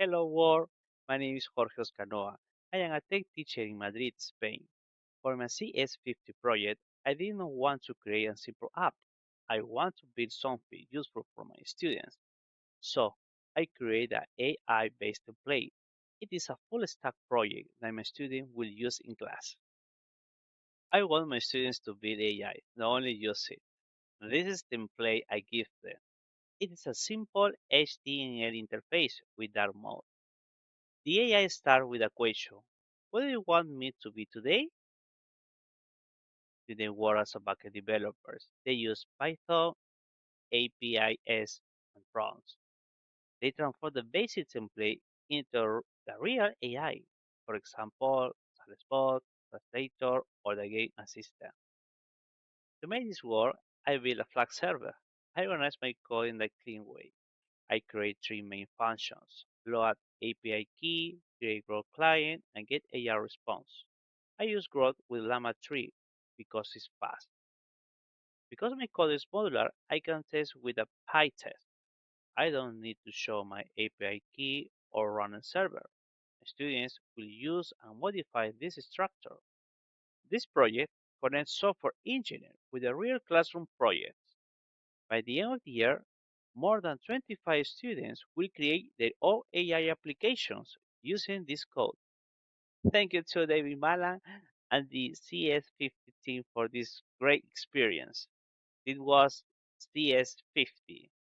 Hello world, my name is Jorge Oscanoa. I am a tech teacher in Madrid, Spain. For my CS50 project, I didn't want to create a simple app. I want to build something useful for my students. So, I created an AI-based template. It is a full stack project that my students will use in class. I want my students to build AI, not only use it. This is the template I give them. It is a simple HTML interface with dark mode. The AI starts with a question. What do you want me to be today? They work as a backend developers. They use Python, APIs, and prompts. They transform the basic template into the real AI. For example, Salesbot, translator, or the game assistant. To make this work, I built a Flask server. I organize my code in a clean way. I create three main functions: load API key, create Groq client, and get AI response. I use Groq with Llama 3 because it's fast. Because my code is modular, I can test with a Pytest. I don't need to show my API key or run a server. Students will use and modify this structure. This project connects software engineering with a real classroom project. By the end of the year, more than 25 students will create their own AI applications using this code. Thank you to David Malan and the CS50 team for this great experience. It was CS50.